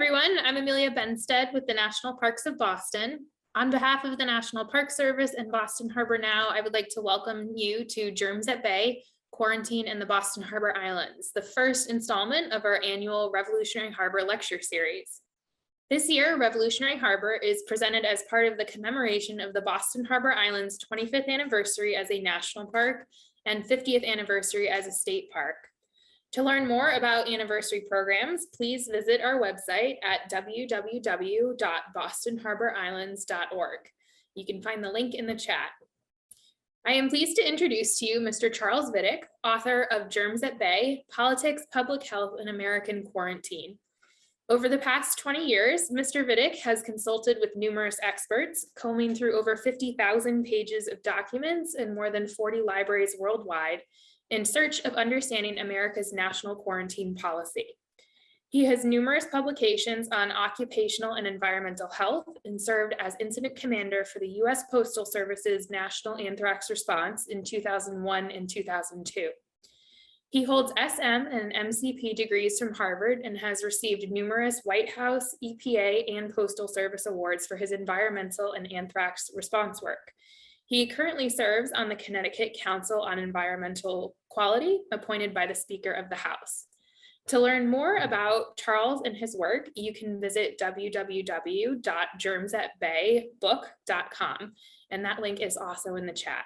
everyone, I'm Amelia Benstead with the National Parks of Boston. On behalf of the National Park Service and Boston Harbor Now, I would like to welcome you to Germs at Bay, Quarantine in the Boston Harbor Islands, the first installment of our annual Revolutionary Harbor Lecture Series. This year, Revolutionary Harbor is presented as part of the commemoration of the Boston Harbor Islands' 25th anniversary as a national park and 50th anniversary as a state park. To learn more about anniversary programs, please visit our website at www.bostonharborislands.org. You can find the link in the chat. I am pleased to introduce to you Mr. Charles Vidich, author of Germs at Bay, Politics, Public Health, and American Quarantine. Over the past 20 years, Mr. Vidich has consulted with numerous experts, combing through over 50,000 pages of documents in more than 40 libraries worldwide, in search of understanding America's national quarantine policy. He has numerous publications on occupational and environmental health and served as incident commander for the U.S. Postal Service's National Anthrax Response in 2001 and 2002. He holds SM and MCP degrees from Harvard and has received numerous White House, EPA, and Postal Service awards for his environmental and anthrax response work. He currently serves on the Connecticut Council on Environmental Quality, appointed by the Speaker of the House. To learn more about Charles and his work, you can visit www.germsatbaybook.com, and that link is also in the chat.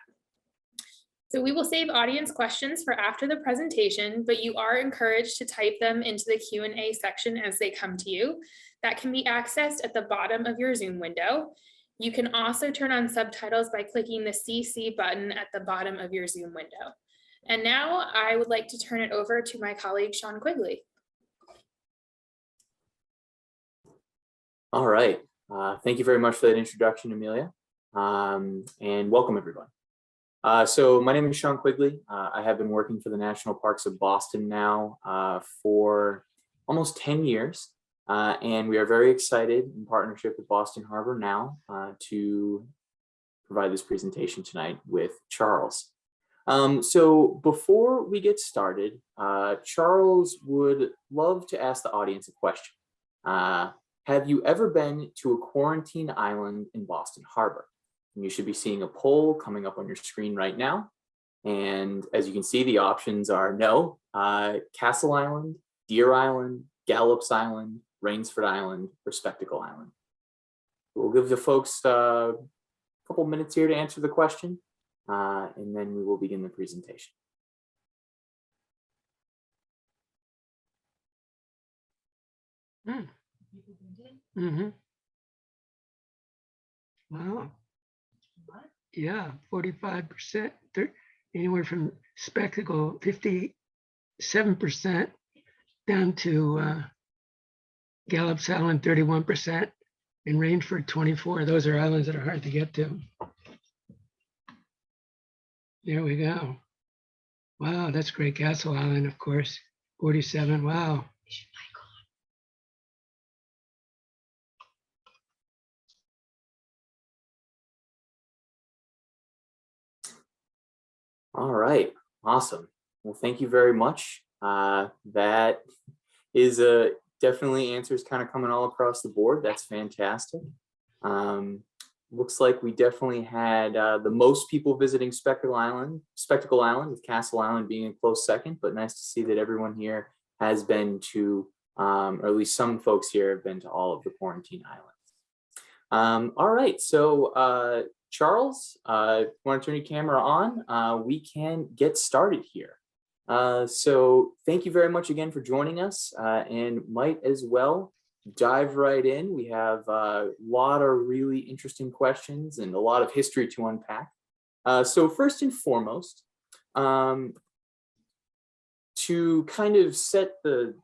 So we will save audience questions for after the presentation, but you are encouraged to type them into the Q&A section as they come to you. That can be accessed at the bottom of your Zoom window. You can also turn on subtitles by clicking the CC button at the bottom of your Zoom window. And now I would like to turn it over to my colleague, Sean Quigley. All right. Thank you very much for that introduction, Amelia. And welcome, everyone. So my name is Sean Quigley. I have been working for the National Parks of Boston now for almost 10 years. And we are very excited in partnership with Boston Harbor Now to provide this presentation tonight with Charles. So before we get started, Charles would love to ask the audience a question. Have you ever been to a quarantine island in Boston Harbor? And you should be seeing a poll coming up on your screen right now. And as you can see, the options are no, Castle Island, Deer Island, Gallops Island, Rainsford Island, or Spectacle Island. We'll give the folks a couple minutes here to answer the question, and then we will begin the presentation. Wow. Yeah, 45%, anywhere from Spectacle, 57%, down to Gallops Island, 31%, and Rainsford, 24%. Those are islands that are hard to get to. There we go. Wow, that's great. Castle Island, of course, 47. Wow. All right, awesome. Well, thank you very much. That is definitely answers kind of coming all across the board. That's fantastic. Looks like we definitely had the most people visiting Spectacle Island, with Castle Island being a close second, but nice to see that everyone here has been to, or at least some folks here have been to all of the quarantine islands. All right, so Charles, if you want to turn your camera on, we can get started here. So thank you very much again for joining us, and might as well dive right in. We have a lot of really interesting questions and a lot of history to unpack. So first and foremost, to kind of set the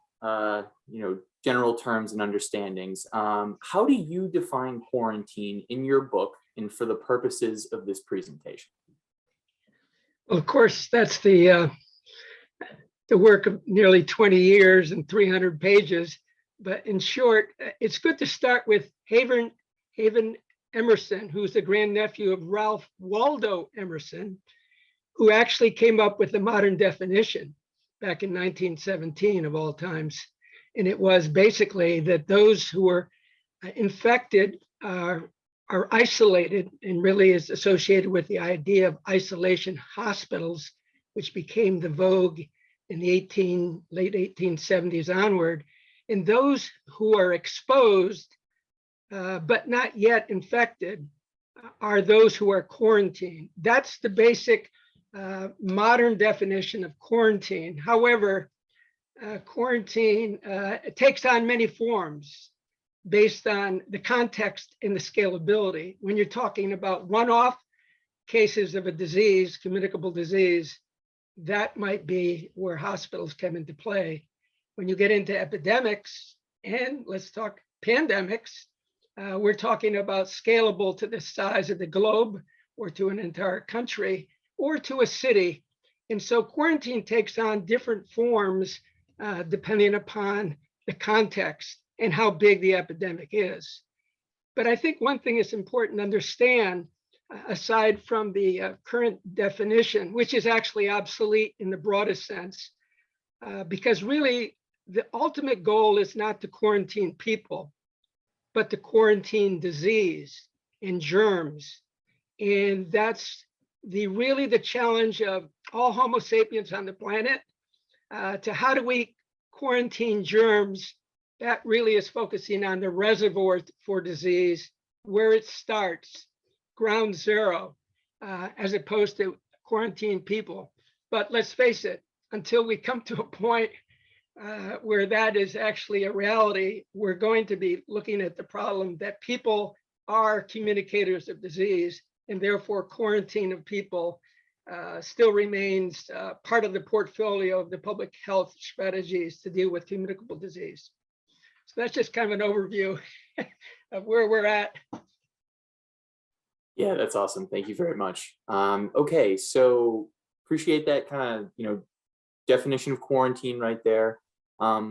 general terms and understandings, how do you define quarantine in your book and for the purposes of this presentation? Well, of course, that's the work of nearly 20 years and 300 pages. But in short, it's good to start with Haven Emerson, who's the grandnephew of Ralph Waldo Emerson, who actually came up with the modern definition back in 1917 of all times. And it was basically that those who were infected are isolated, and really is associated with the idea of isolation hospitals, which became the vogue in the late 1870s onward. And those who are exposed but not yet infected are those who are quarantined. That's the basic modern definition of quarantine. However, quarantine takes on many forms based on the context and the scalability. When you're talking about one-off cases of a disease, communicable disease, that might be where hospitals come into play. When you get into epidemics, and let's talk pandemics, we're talking about scalable to the size of the globe, or to an entire country, or to a city. And so quarantine takes on different forms depending upon the context and how big the epidemic is. But I think one thing is important to understand, aside from the current definition, which is actually obsolete in the broadest sense, because really the ultimate goal is not to quarantine people, but to quarantine disease and germs. And that's really the challenge of all Homo sapiens on the planet, to how do we quarantine germs. That really is focusing on the reservoir for disease, where it starts, ground zero, as opposed to quarantine people. But let's face it, until we come to a point where that is actually a reality, we're going to be looking at the problem that people are communicators of disease, and therefore quarantine of people still remains part of the portfolio of the public health strategies to deal with communicable disease. So that's just kind of an overview of where we're at. Yeah, that's awesome. Thank you very much. Okay, so appreciate that kind of, definition of quarantine right there.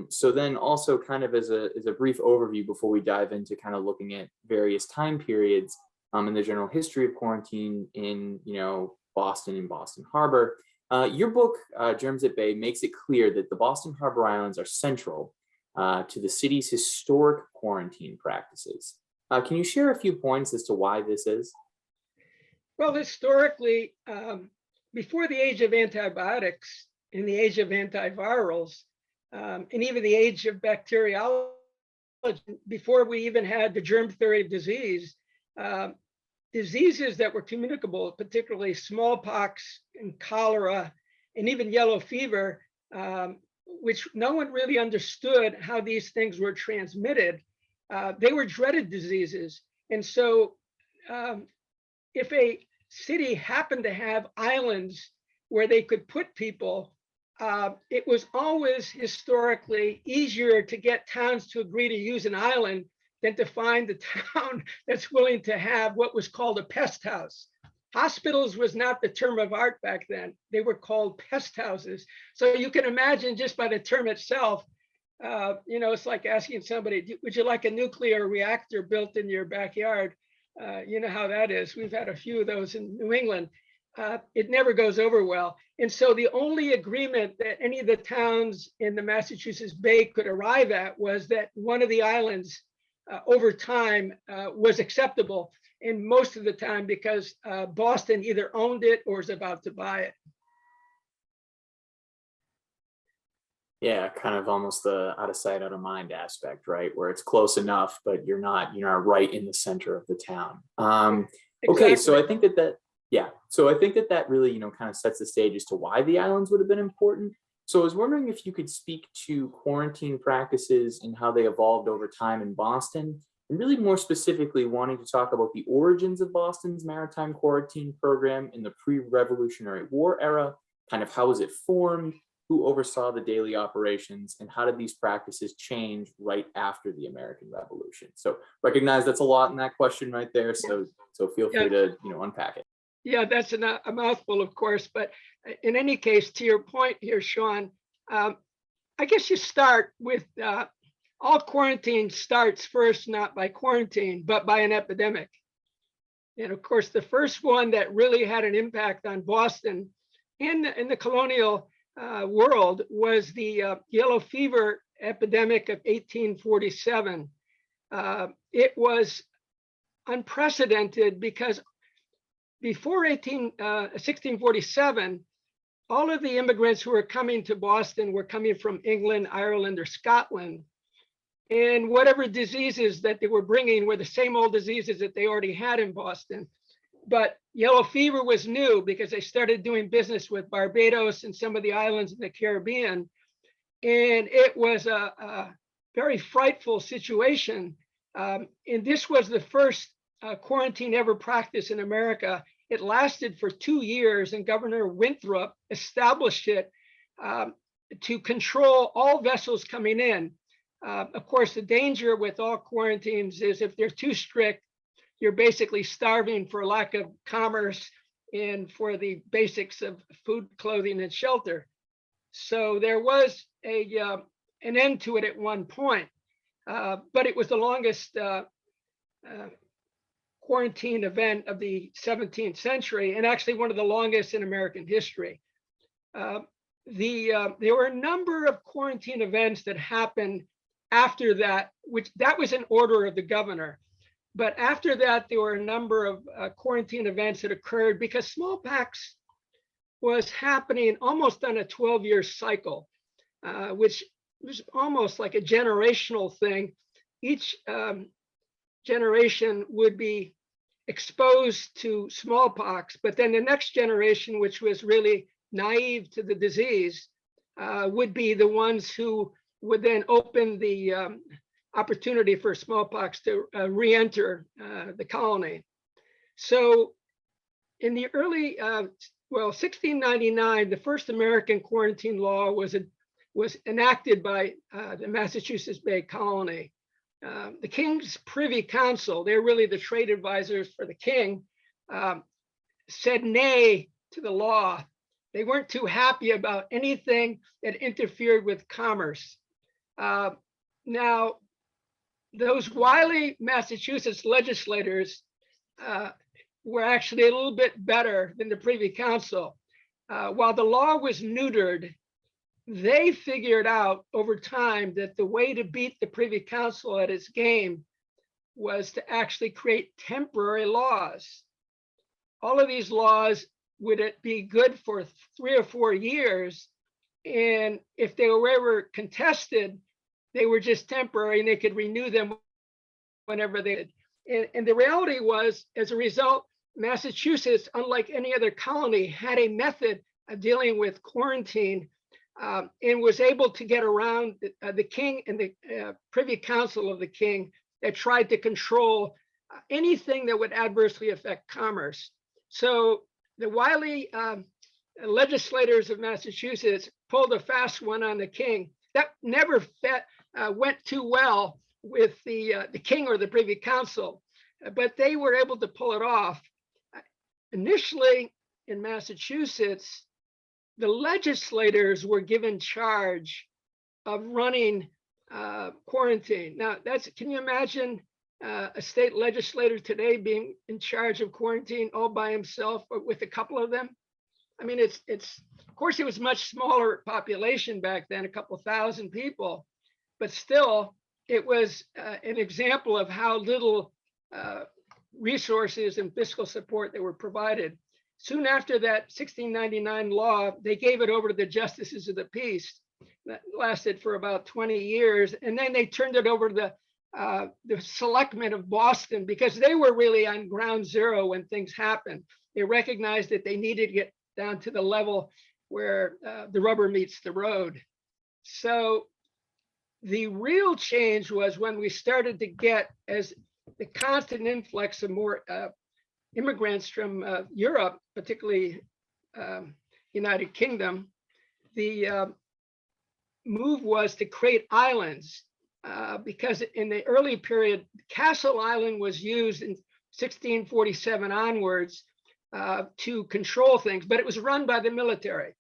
So then also kind of as a brief overview before we dive into kind of looking at various time periods in the general history of quarantine in, Boston and Boston Harbor. Your book, Germs at Bay, makes it clear that the Boston Harbor Islands are central to the city's historic quarantine practices. Can you share a few points as to why this is? Well, historically, before the age of antibiotics, in the age of antivirals, and even the age of bacteriology, before we even had the germ theory of disease, diseases that were communicable, particularly smallpox and cholera, and even yellow fever, which no one really understood how these things were transmitted. They were dreaded diseases. And so if a city happened to have islands where they could put people, it was always historically easier to get towns to agree to use an island than to find a town that's willing to have what was called a pest house. Hospitals was not the term of art back then. They were called pest houses. So you can imagine just by the term itself, it's like asking somebody, would you like a nuclear reactor built in your backyard? You know how that is. We've had a few of those in New England. It never goes over well. And so the only agreement that any of the towns in the Massachusetts Bay could arrive at was that one of the islands over time was acceptable, and most of the time because Boston either owned it or is about to buy it. Yeah, kind of almost the out of sight, out of mind aspect, right? Where it's close enough, but you're not right in the center of the town. Okay, so I think that really, kind of sets the stage as to why the islands would have been important. So I was wondering if you could speak to quarantine practices and how they evolved over time in Boston, and really more specifically wanting to talk about the origins of Boston's maritime quarantine program in the pre-Revolutionary War era, kind of how was it formed, who oversaw the daily operations, and how did these practices change right after the American Revolution? So recognize that's a lot in that question right there. So feel free to unpack it. Yeah, that's a mouthful, of course. But in any case, to your point here, Sean, I guess you start with all quarantine starts first, not by quarantine, but by an epidemic. And of course, the first one that really had an impact on Boston in the colonial world was the yellow fever epidemic of 1847. It was unprecedented because before 1647, all of the immigrants who were coming to Boston were coming from England, Ireland, or Scotland. And whatever diseases that they were bringing were the same old diseases that they already had in Boston. But yellow fever was new because they started doing business with Barbados and some of the islands in the Caribbean. And it was a very frightful situation. And this was the first quarantine ever practiced in America. It lasted for 2 years, and Governor Winthrop established it to control all vessels coming in. Of course, the danger with all quarantines is if they're too strict, you're basically starving for lack of commerce and for the basics of food, clothing, and shelter. So there was an end to it at one point, but it was the longest quarantine event of the 17th century, and actually one of the longest in American history. There were a number of quarantine events that happened after that, which that was an order of the governor. But after that, there were a number of quarantine events that occurred because smallpox was happening almost on a 12-year cycle, which was almost like a generational thing. Each generation would be exposed to smallpox, but then the next generation, which was really naive to the disease, would be the ones who would then open the opportunity for smallpox to re-enter the colony. So in the early, 1699, the first American quarantine law was enacted by the Massachusetts Bay Colony. The King's Privy Council, they're really the trade advisors for the king, said nay to the law. They weren't too happy about anything that interfered with commerce. Now, those wily Massachusetts legislators were actually a little bit better than the Privy Council. While the law was neutered, they figured out over time that the way to beat the Privy Council at its game was to actually create temporary laws. All of these laws would be good for 3 or 4 years, and if they were ever contested, they were just temporary and they could renew them whenever they did. And the reality was, as a result, Massachusetts, unlike any other colony, had a method of dealing with quarantine and was able to get around the king and the Privy Council of the king that tried to control anything that would adversely affect commerce. So the wily legislators of Massachusetts pulled a fast one on the king. That never went too well with the king or the Privy Council, but they were able to pull it off. Initially in Massachusetts, the legislators were given charge of running quarantine. Now, can you imagine a state legislator today being in charge of quarantine all by himself or with a couple of them? I mean, of course, it was much smaller population back then, a couple thousand people, but still, it was an example of how little resources and fiscal support that were provided. Soon after that 1699 law, they gave it over to the justices of the peace. That lasted for about 20 years. And then they turned it over to the selectmen of Boston because they were really on ground zero when things happened. They recognized that they needed to get down to the level where the rubber meets the road. So the real change was when we started to get, as the constant influx of more immigrants from Europe, particularly United Kingdom, the move was to create islands because in the early period, Castle Island was used in 1647 onwards to control things, but it was run by the military.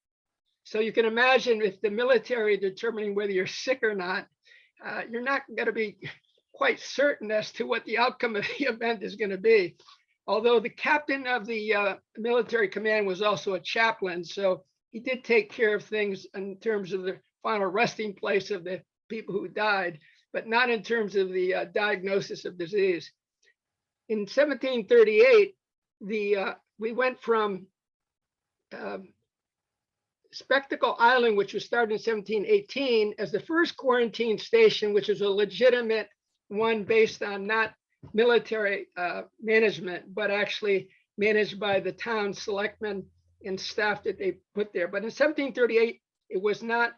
So you can imagine if the military determining whether you're sick or not, you're not going to be quite certain as to what the outcome of the event is going to be. Although the captain of the military command was also a chaplain, so he did take care of things in terms of the final resting place of the people who died, but not in terms of the diagnosis of disease. In 1738, we went from Spectacle Island, which was started in 1718, as the first quarantine station, which was a legitimate one based on not military management, but actually managed by the town selectmen and staff that they put there. But in 1738, it was not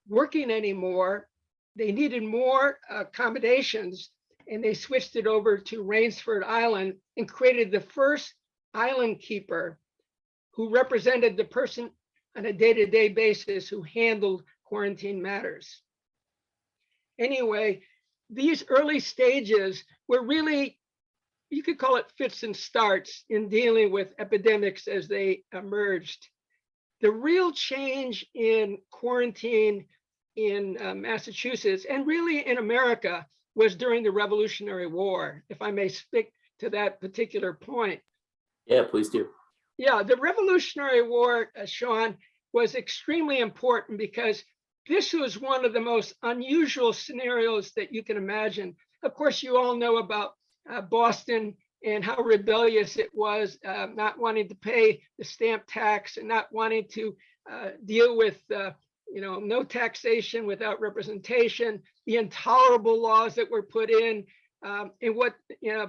working anymore. They needed more accommodations, and they switched it over to Rainsford Island and created the first island keeper who represented the person on a day-to-day basis who handled quarantine matters. Anyway, these early stages were really, you could call it fits and starts in dealing with epidemics as they emerged. The real change in quarantine in Massachusetts and really in America was during the Revolutionary War, if I may speak to that particular point. Yeah, please do. Yeah, the Revolutionary War, Sean, was extremely important because this was one of the most unusual scenarios that you can imagine. Of course, you all know about Boston and how rebellious it was, not wanting to pay the stamp tax and not wanting to deal with no taxation without representation, the intolerable laws that were put in. And what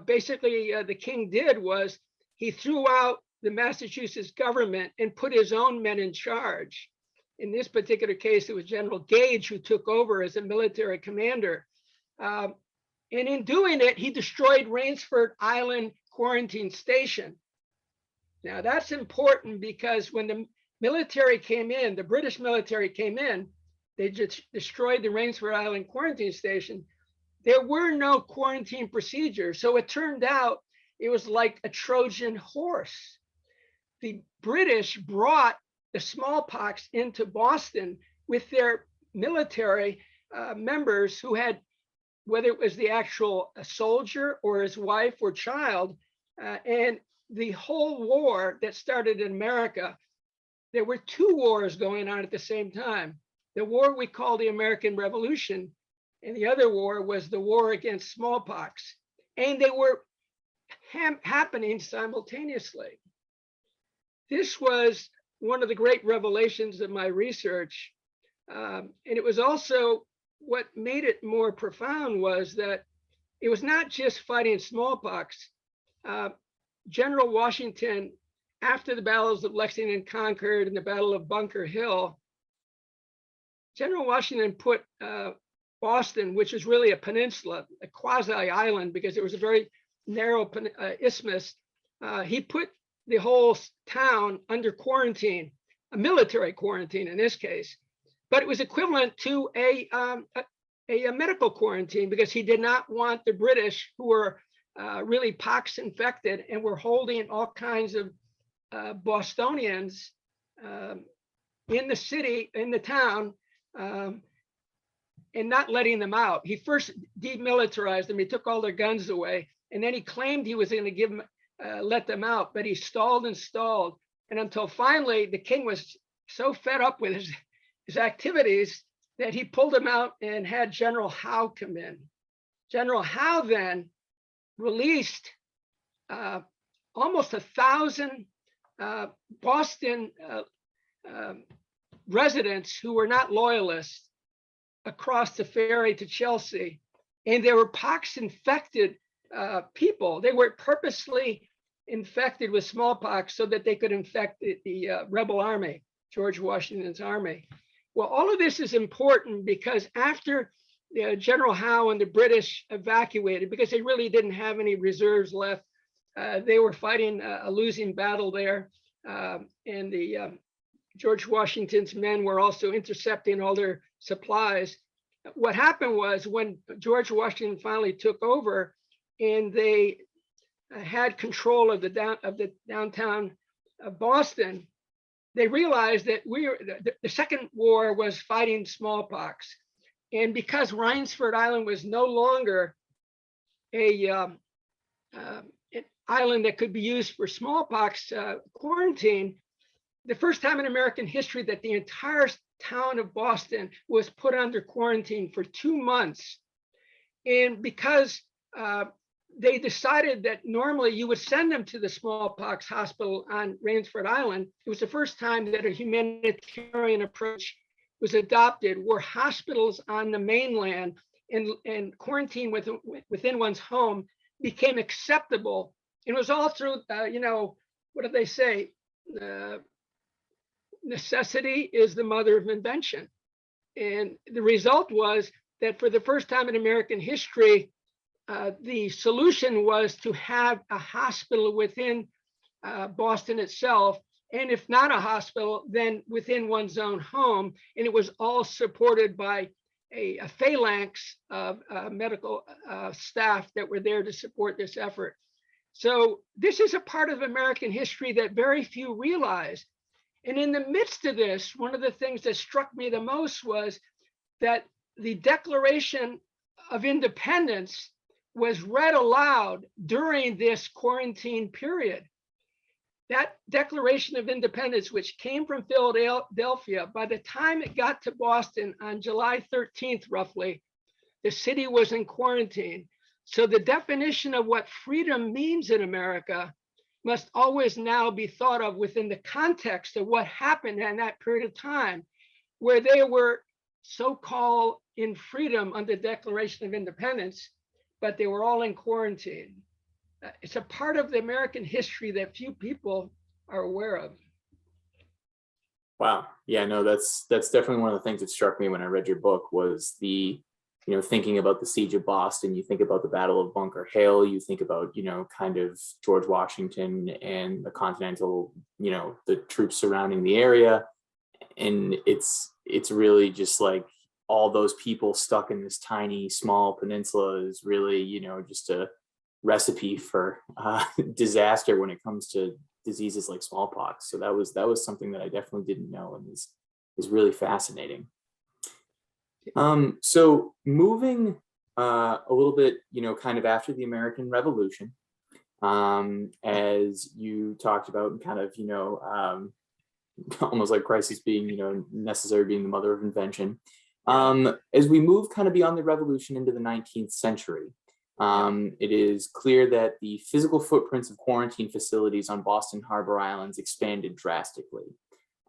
basically the king did was he threw out the Massachusetts government and put his own men in charge. In this particular case, it was General Gage who took over as a military commander. And in doing it, he destroyed Rainsford Island Quarantine Station. Now that's important because when the military came in, the British military came in, they just destroyed the Rainsford Island Quarantine Station. There were no quarantine procedures. So it turned out it was like a Trojan horse. The British brought the smallpox into Boston with their military members who had, whether it was the actual soldier or his wife or child, and the whole war that started in America, there were two wars going on at the same time. The war we call the American Revolution, and the other war was the war against smallpox. And they were happening simultaneously. This was one of the great revelations of my research. And it was also what made it more profound was that it was not just fighting smallpox. General Washington, after the battles of Lexington and Concord and the Battle of Bunker Hill, General Washington put Boston, which is really a peninsula, a quasi-island, because it was a very narrow isthmus, he put the whole town under quarantine, a military quarantine in this case, but it was equivalent to a medical quarantine because he did not want the British, who were really pox infected and were holding all kinds of Bostonians in the city, in the town, and not letting them out. He first demilitarized them. He took all their guns away, and then he claimed he was going to give them, let them out, but he stalled and stalled. And until finally, the king was so fed up with his activities that he pulled him out and had General Howe come in. General Howe then released almost 1,000 Boston residents who were not loyalists across the ferry to Chelsea. And they were pox infected people. They were purposely infected with smallpox so that they could infect the rebel army, George Washington's army. Well, all of this is important because after General Howe and the British evacuated, because they really didn't have any reserves left, they were fighting a losing battle there. And George Washington's men were also intercepting all their supplies. What happened was when George Washington finally took over and they had control of the downtown of Boston, they realized that the second war was fighting smallpox. And because Rainsford Island was no longer an island that could be used for smallpox quarantine, the first time in American history that the entire town of Boston was put under quarantine for 2 months. And because they decided that normally you would send them to the smallpox hospital on Rainsford Island, it was the first time that a humanitarian approach was adopted, where hospitals on the mainland and quarantine within one's home became acceptable. It was all through, what do they say? Necessity is the mother of invention. And the result was that for the first time in American history, the solution was to have a hospital within Boston itself, and if not a hospital, then within one's own home. And it was all supported by a phalanx of medical staff that were there to support this effort. So this is a part of American history that very few realize. And in the midst of this, one of the things that struck me the most was that the Declaration of Independence was read aloud during this quarantine period. That Declaration of Independence, which came from Philadelphia, by the time it got to Boston on July 13th, roughly, the city was in quarantine. So the definition of what freedom means in America must always now be thought of within the context of what happened in that period of time, where they were so-called in freedom under the Declaration of Independence, but they were all in quarantine. It's a part of the American history that few people are aware of. Wow. Yeah, no, that's definitely one of the things that struck me when I read your book was the, thinking about the siege of Boston. You think about the Battle of Bunker Hill, you think about, kind of George Washington and the Continental, the troops surrounding the area. And it's really just like all those people stuck in this tiny, small peninsula is really, just a recipe for disaster when it comes to diseases like smallpox. So that was something that I definitely didn't know and is really fascinating. So moving a little bit, kind of after the American Revolution, as you talked about, and kind of, almost like crisis being, necessary being the mother of invention. As we move kind of beyond the revolution into the 19th century, it is clear that the physical footprints of quarantine facilities on Boston Harbor Islands expanded drastically.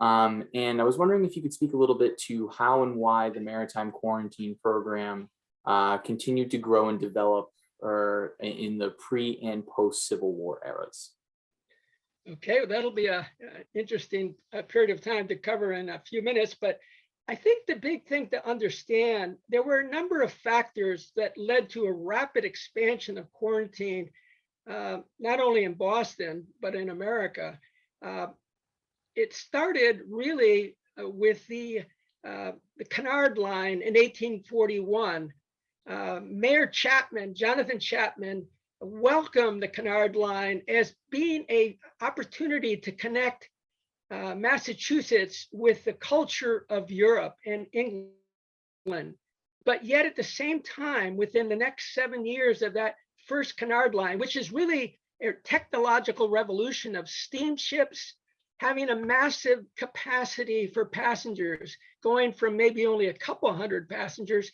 And I was wondering if you could speak a little bit to how and why the maritime quarantine program continued to grow and develop in the pre and post Civil War eras. Okay, well, that'll be an interesting period of time to cover in a few minutes, but I think the big thing to understand, there were a number of factors that led to a rapid expansion of quarantine, not only in Boston, but in America. It started really with the Canard Line in 1841. Mayor Chapman, Jonathan Chapman, welcomed the Canard Line as being an opportunity to connect Massachusetts with the culture of Europe and England. But yet at the same time, within the next 7 years of that first Canard Line, which is really a technological revolution of steamships having a massive capacity for passengers, going from maybe only a couple hundred passengers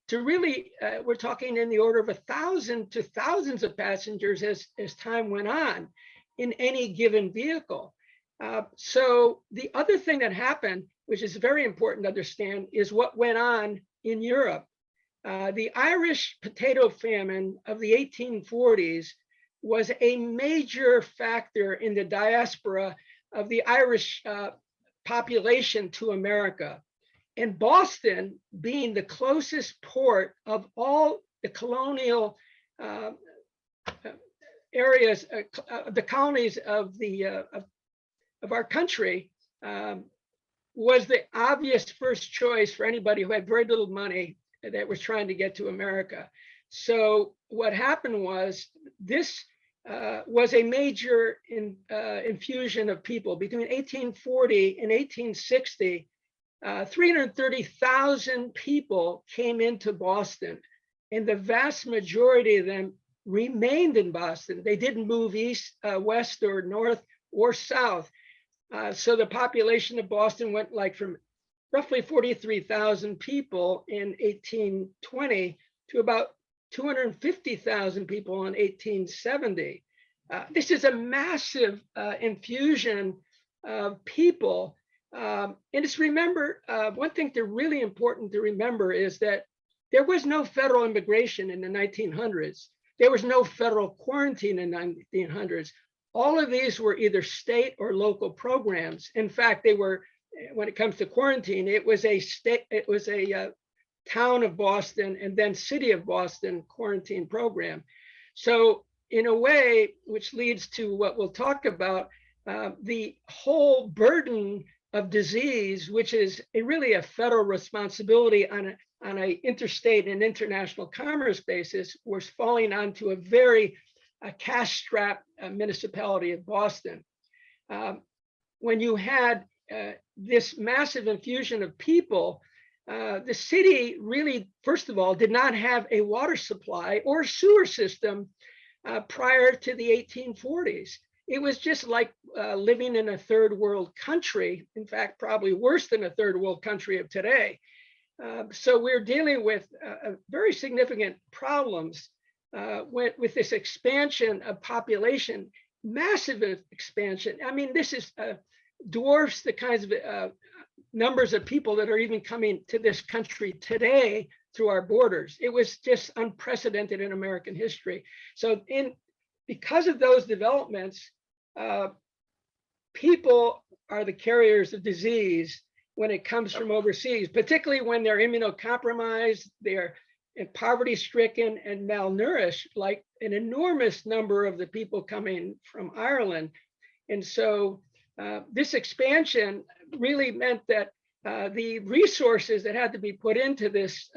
to really, we're talking in the order of 1,000 to thousands of passengers as time went on in any given vehicle. So the other thing that happened, which is very important to understand, is what went on in Europe. The Irish potato famine of the 1840s was a major factor in the diaspora of the Irish population to America. And Boston, being the closest port of all the colonial areas, the colonies of our country, was the obvious first choice for anybody who had very little money that was trying to get to America. So what happened was this was a major infusion of people. Between 1840 and 1860, 330,000 people came into Boston, and the vast majority of them remained in Boston. They didn't move east, west, or north, or south. So the population of Boston went like from roughly 43,000 people in 1820 to about 250,000 people in 1870. This is a massive infusion of people. And it's one thing really important to remember is that there was no federal immigration in the 1900s. There was no federal quarantine in the 1900s. All of these were either state or local programs. In fact, they were, when it comes to quarantine, it was a town of Boston and then city of Boston quarantine program. So in a way, which leads to what we'll talk about, the whole burden of disease, which is really a federal responsibility on an interstate and international commerce basis, was falling onto a very cash-strapped municipality of Boston. When you had this massive infusion of people, the city really, first of all, did not have a water supply or sewer system prior to the 1840s. It was just like living in a third world country, in fact, probably worse than a third world country of today. So we're dealing with very significant problems with this expansion of population, massive expansion. I mean, this is dwarfs the kinds of numbers of people that are even coming to this country today through our borders. It was just unprecedented in American history. So because of those developments, people are the carriers of disease when it comes from overseas, particularly when they're immunocompromised, they're poverty-stricken and malnourished, like an enormous number of the people coming from Ireland. And so this expansion really meant that the resources that had to be put into this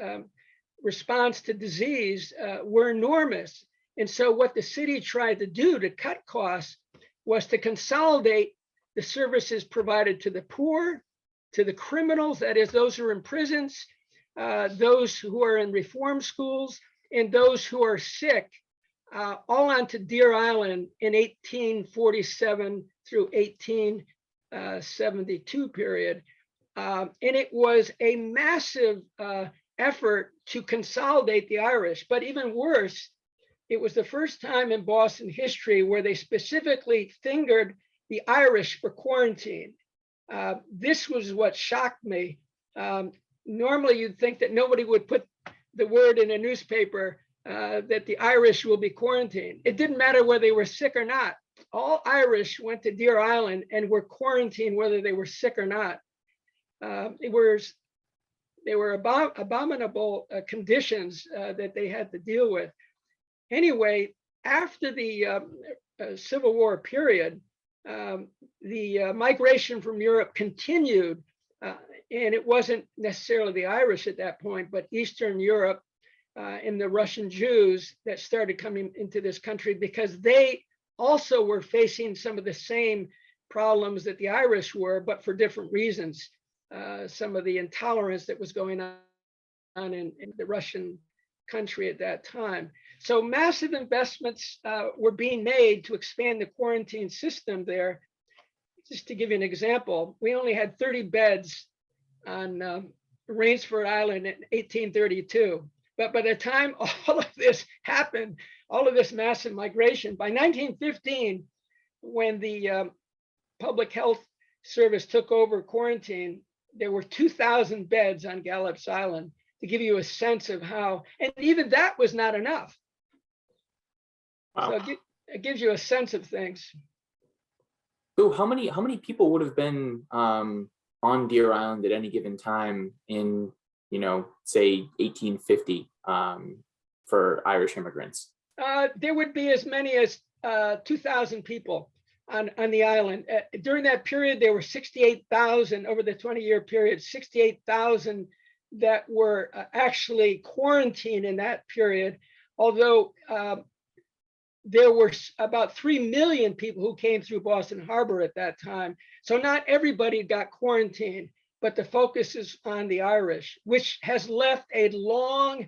response to disease were enormous. And so what the city tried to do to cut costs was to consolidate the services provided to the poor, to the criminals, that is, those who are in prisons, those who are in reform schools, and those who are sick, all onto Deer Island in 1847 through 1872 period. And it was a massive effort to consolidate the Irish, but even worse, it was the first time in Boston history where they specifically fingered the Irish for quarantine. This was what shocked me. Normally, you'd think that nobody would put the word in a newspaper that the Irish will be quarantined. It didn't matter whether they were sick or not. All Irish went to Deer Island and were quarantined whether they were sick or not. They were abominable conditions that they had to deal with. Anyway, after the Civil War period, the migration from Europe continued, and it wasn't necessarily the Irish at that point, but Eastern Europe and the Russian Jews that started coming into this country because they also were facing some of the same problems that the Irish were, but for different reasons. Some of the intolerance that was going on in the Russian country at that time. So massive investments were being made to expand the quarantine system there. Just to give you an example, we only had 30 beds on Rainsford Island in 1832. But by the time all of this happened, all of this massive migration, by 1915, when the Public Health Service took over quarantine, there were 2,000 beds on Gallops Island, to give you a sense of how, and even that was not enough. Wow. So it gives you a sense of things. So how many people would have been on Deer Island at any given time in, say 1850 for Irish immigrants? There would be as many as 2,000 people on the island. During that period, there were 68,000 over the 20-year period, 68,000 that were actually quarantined in that period, although there were about 3 million people who came through Boston Harbor at that time. So not everybody got quarantined, but the focus is on the Irish, which has left a long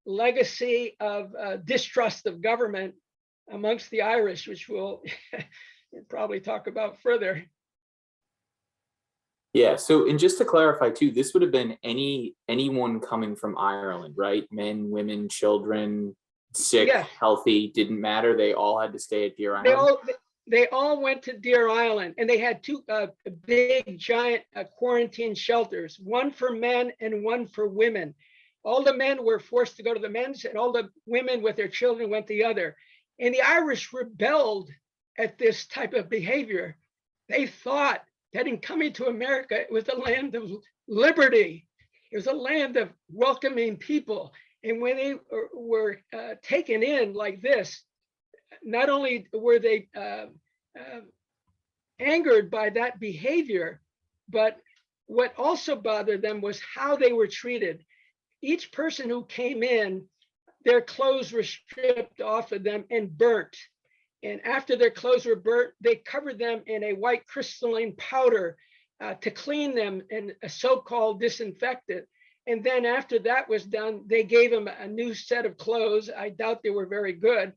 legacy of distrust of government amongst the Irish, which we'll probably talk about further. Yeah. So, and just to clarify too, this would have been anyone coming from Ireland, right? Men, women, children, sick, Yes, healthy, didn't matter. They all had to stay at Deer they Island. all they all went to Deer Island, and they had two big giant quarantine shelters, one for men and one for women. All the men were forced to go to the men's, and all the women with their children went the other. And the Irish rebelled at this type of behavior. They thought that in coming to America, it was a land of liberty. It was a land of welcoming people. And when they were taken in like this, not only were they angered by that behavior, but what also bothered them was how they were treated. Each person who came in, their clothes were stripped off of them and burnt. And after their clothes were burnt, they covered them in a white crystalline powder to clean them and a so-called disinfectant. And then after that was done, they gave them a new set of clothes. I doubt they were very good.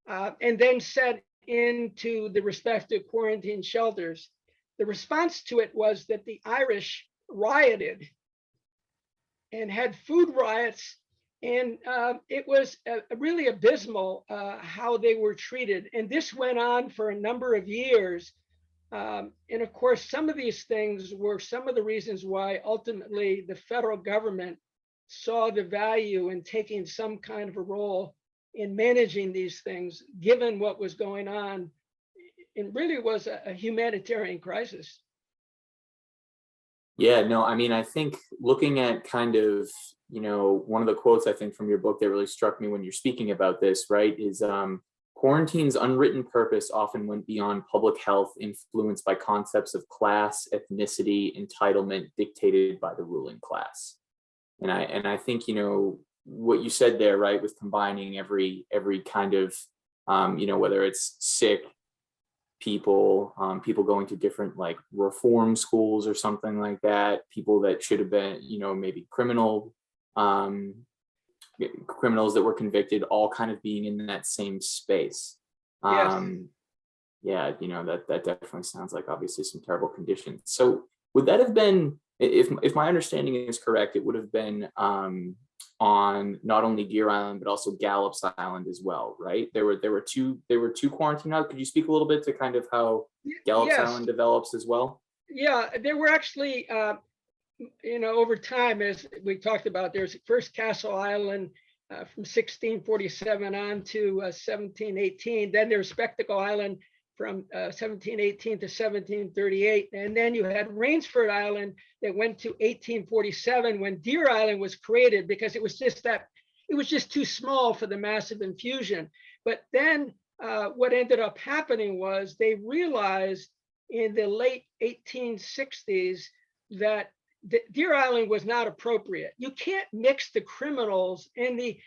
And then set into the respective quarantine shelters. The response to it was that the Irish rioted and had food riots, and it was really abysmal how they were treated. And this went on for a number of years. And of course, some of these things were some of the reasons why ultimately the federal government saw the value in taking some kind of a role in managing these things, given what was going on. It really was a humanitarian crisis. Yeah, no, I mean, I think looking at kind of, one of the quotes I think from your book that really struck me when you're speaking about this, right, is quarantine's unwritten purpose often went beyond public health, influenced by concepts of class, ethnicity, entitlement dictated by the ruling class. And I think, what you said there, right, with combining every kind of, whether it's sick people, people going to different like reform schools or something like that, people that should have been, maybe criminals that were convicted, all kind of being in that same space. Yes. Yeah, that definitely sounds like obviously some terrible conditions. So would that have been, if my understanding is correct, it would have been on not only Deer Island but also Gallops Island as well, right? There were two quarantine islands. Could you speak a little bit to kind of how Gallops Yes. Island develops as well? Yeah, there were actually, over time, as we talked about, there's first Castle Island from 1647 on to 1718. Then there's Spectacle Island from 1718 to 1738. And then you had Rainsford Island that went to 1847 when Deer Island was created, because it was just too small for the massive infusion. But then what ended up happening was they realized in the late 1860s that Deer Island was not appropriate. You can't mix the criminals and the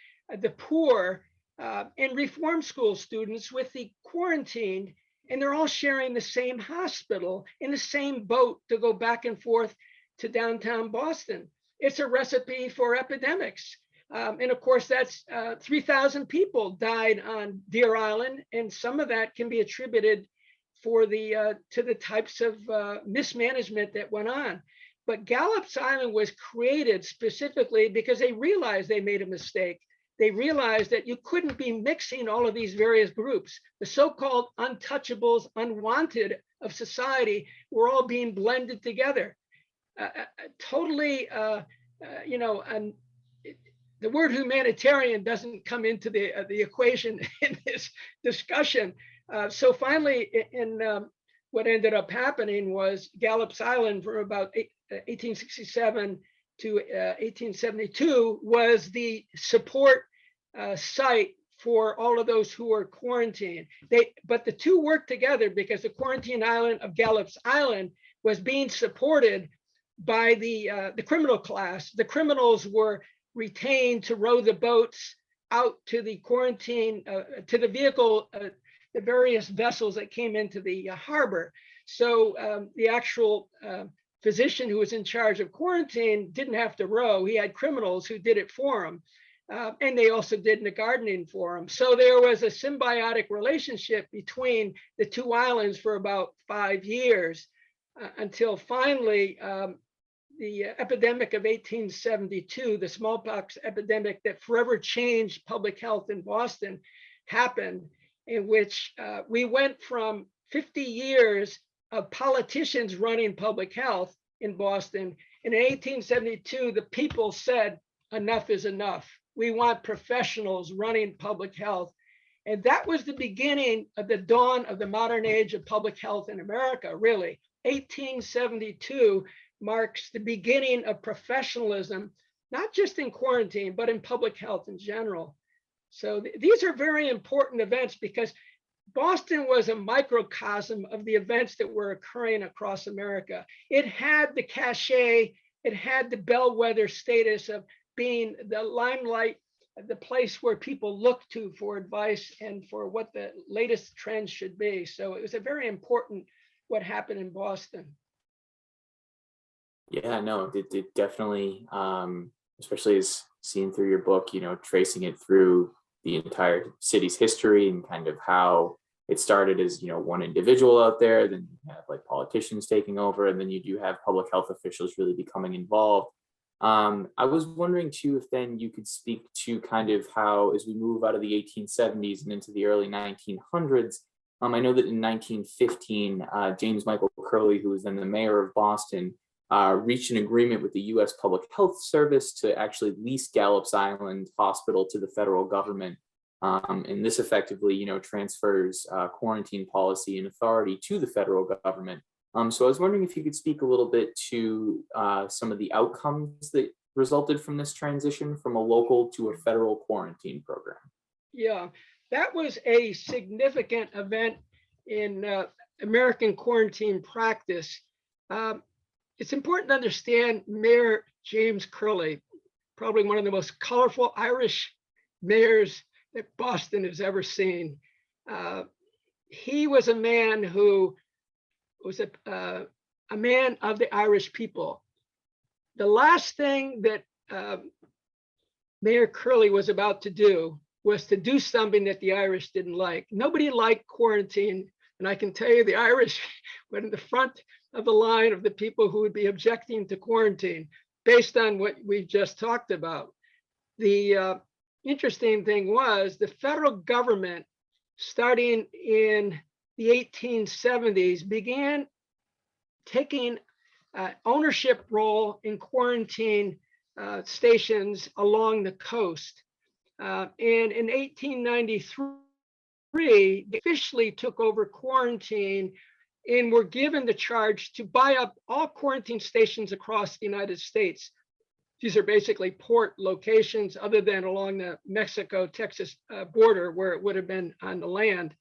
poor and reform school students with the quarantined, and they're all sharing the same hospital in the same boat to go back and forth to downtown Boston. It's a recipe for epidemics. And of course, that's 3,000 people died on Deer Island, and some of that can be attributed to the types of mismanagement that went on. But Gallops Island was created specifically because they realized they made a mistake. They realized that you couldn't be mixing all of these various groups. The so-called untouchables, unwanted of society were all being blended together. Totally, and the word humanitarian doesn't come into the equation in this discussion. So finally, what ended up happening was Gallops Island from about 1867 to 1872 was the support site for all of those who were quarantined. But the two worked together because the quarantine island of Gallops Island was being supported by the criminal class. The criminals were retained to row the boats out to the quarantine, to the vehicle, the various vessels that came into the harbor. So the actual physician who was in charge of quarantine didn't have to row. He had criminals who did it for him. And they also did the gardening for him. So there was a symbiotic relationship between the two islands for about 5 years. until finally the epidemic of 1872, the smallpox epidemic that forever changed public health in Boston, happened, in which we went from 50 years of politicians running public health in Boston. And in 1872, the people said, enough is enough. We want professionals running public health. And that was the beginning of the dawn of the modern age of public health in America, really. 1872 marks the beginning of professionalism, not just in quarantine, but in public health in general. So these are very important events because Boston was a microcosm of the events that were occurring across America. It had the cachet, it had the bellwether status of being the limelight, the place where people look to for advice and for what the latest trends should be. So it was a very important what happened in Boston. Yeah, no, it definitely, especially as seen through your book, tracing it through the entire city's history and kind of how it started as, one individual out there, then you have like politicians taking over, and then you do have public health officials really becoming involved. I was wondering too, if then you could speak to kind of how, as we move out of the 1870s and into the early 1900s, I know that in 1915, James Michael Curley, who was then the mayor of Boston, reached an agreement with the U.S. Public Health Service to actually lease Gallops Island Hospital to the federal government. And this effectively, transfers quarantine policy and authority to the federal government. So I was wondering if you could speak a little bit to some of the outcomes that resulted from this transition from a local to a federal quarantine program. Yeah, that was a significant event in American quarantine practice. It's important to understand Mayor James Curley, probably one of the most colorful Irish mayors that Boston has ever seen. He was a man who was a man of the Irish people. The last thing that Mayor Curley was about to do was to do something that the Irish didn't like. Nobody liked quarantine. And I can tell you the Irish went in the front of the line of the people who would be objecting to quarantine based on what we just talked about. The interesting thing was the federal government, starting in the 1870s, began taking ownership role in quarantine stations along the coast. And in 1893, they officially took over quarantine and were given the charge to buy up all quarantine stations across the United States. These are basically port locations other than along the Mexico-Texas border where it would have been on the land.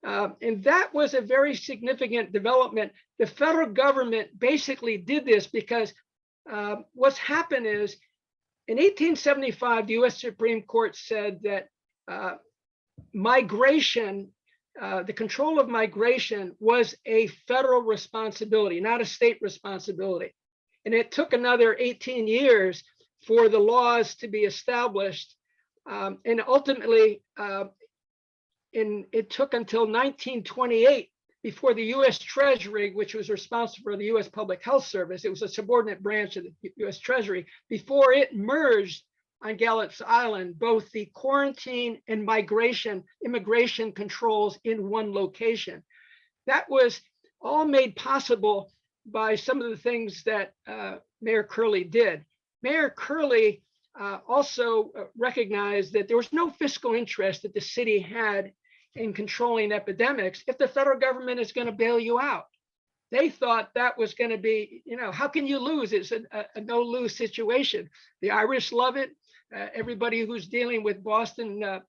And that was a very significant development. The federal government basically did this because what's happened is in 1875, the US Supreme Court said that migration, the control of migration was a federal responsibility, not a state responsibility. And it took another 18 years for the laws to be established. And ultimately, it took until 1928 before the US Treasury, which was responsible for the US Public Health Service, it was a subordinate branch of the US Treasury, before it merged on Gallops Island, both the quarantine and immigration controls in one location. That was all made possible by some of the things that Mayor Curley did. Mayor Curley also recognized that there was no fiscal interest that the city had in controlling epidemics if the federal government is going to bail you out. They thought that was going to be, how can you lose? It's a no-lose situation. The Irish love it. Everybody who's dealing with Boston,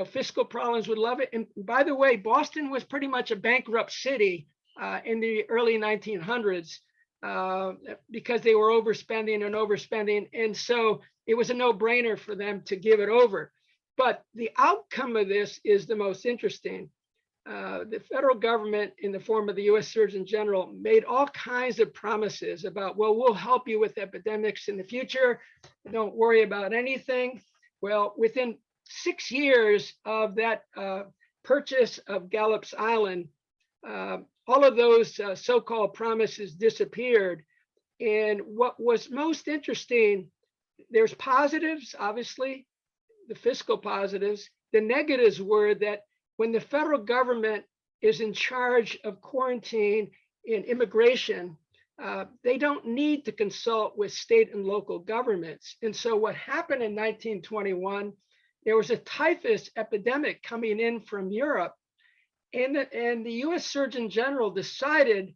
fiscal problems would love it. And by the way, Boston was pretty much a bankrupt city in the early 1900s because they were overspending. And so it was a no-brainer for them to give it over. But the outcome of this is the most interesting. The federal government, in the form of the US Surgeon General, made all kinds of promises about, well, we'll help you with epidemics in the future. Don't worry about anything. Well, within 6 years of that purchase of Gallops Island, all of those so-called promises disappeared. And what was most interesting, there's positives, obviously, the fiscal positives. The negatives were that when the federal government is in charge of quarantine and immigration, they don't need to consult with state and local governments. And so what happened in 1921, there was a typhus epidemic coming in from Europe. And the US Surgeon General decided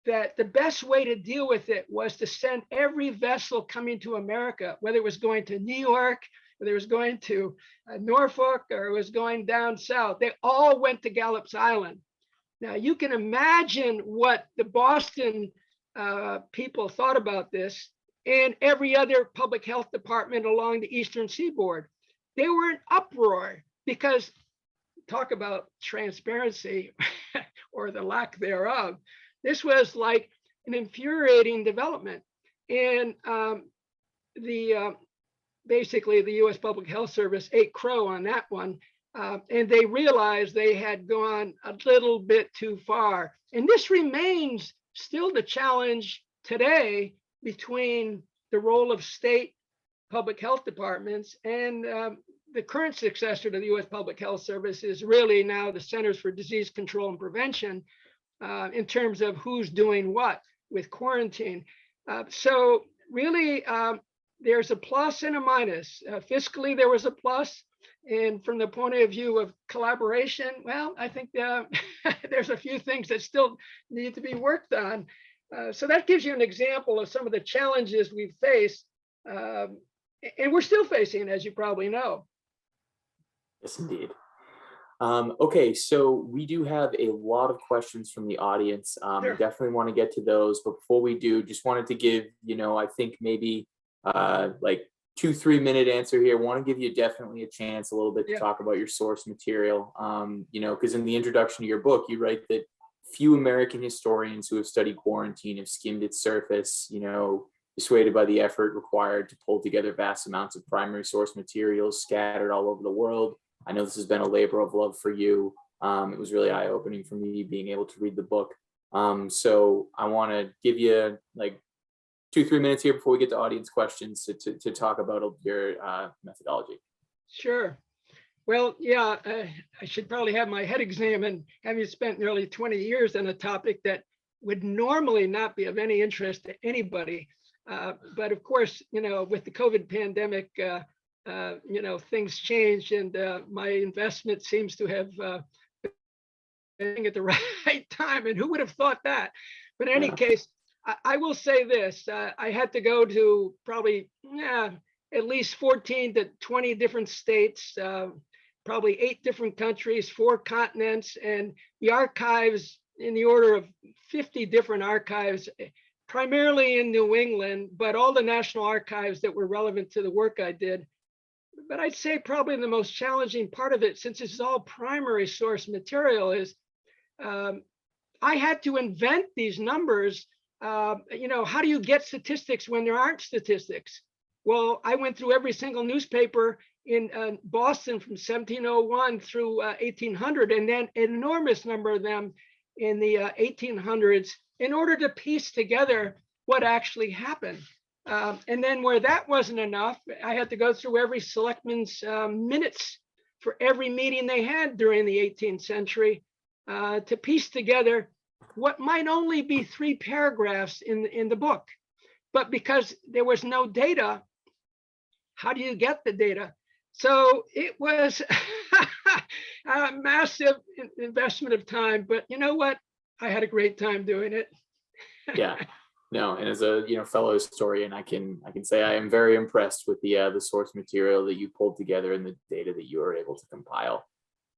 that the best way to deal with it was to send every vessel coming to America, whether it was going to New York, whether it was going to Norfolk, or it was going down south, they all went to Gallops Island. Now you can imagine what the Boston people thought about this, and every other public health department along the Eastern Seaboard. They were in uproar because, talk about transparency or the lack thereof, this was like an infuriating development. And basically the US Public Health Service ate crow on that one. And they realized they had gone a little bit too far. And this remains still the challenge today between the role of state public health departments and the current successor to the US Public Health Service is really now the Centers for Disease Control and Prevention in terms of who's doing what with quarantine. So really, there's a plus and a minus. Fiscally, there was a plus. And from the point of view of collaboration, well, I think there's a few things that still need to be worked on. So that gives you an example of some of the challenges we've faced. And we're still facing, as you probably know. Yes, indeed. Okay, so we do have a lot of questions from the audience. Sure. Definitely want to get to those, but before we do, just wanted to give, I think maybe like 2-3 minute answer here. Want to give you definitely a chance a little bit to talk about your source material. Because in the introduction to your book, you write that few American historians who have studied quarantine have skimmed its surface, dissuaded by the effort required to pull together vast amounts of primary source materials scattered all over the world. I know this has been a labor of love for you. It was really eye-opening for me being able to read the book. So I want to give you like 2-3 minutes here before we get to audience questions to talk about your methodology. Sure. Well, yeah, I should probably have my head examined, having spent nearly 20 years on a topic that would normally not be of any interest to anybody. But of course, with the COVID pandemic, things changed, and my investment seems to have been at the right time. And who would have thought that? But in any case, I will say this: I had to go to probably at least 14 to 20 different states, probably 8 different countries, 4 continents, and the archives in the order of 50 different archives, primarily in New England, but all the national archives that were relevant to the work I did. But I'd say probably the most challenging part of it, since this is all primary source material, is I had to invent these numbers. How do you get statistics when there aren't statistics? Well, I went through every single newspaper in Boston from 1701 through 1800, and then an enormous number of them in the 1800s, in order to piece together what actually happened. And then where that wasn't enough, I had to go through every selectman's minutes for every meeting they had during the 18th century to piece together what might only be 3 paragraphs in the book. But because there was no data, how do you get the data? So it was a massive investment of time, but you know what? I had a great time doing it. Yeah, no, and as a fellow historian, I can say I am very impressed with the source material that you pulled together and the data that you were able to compile.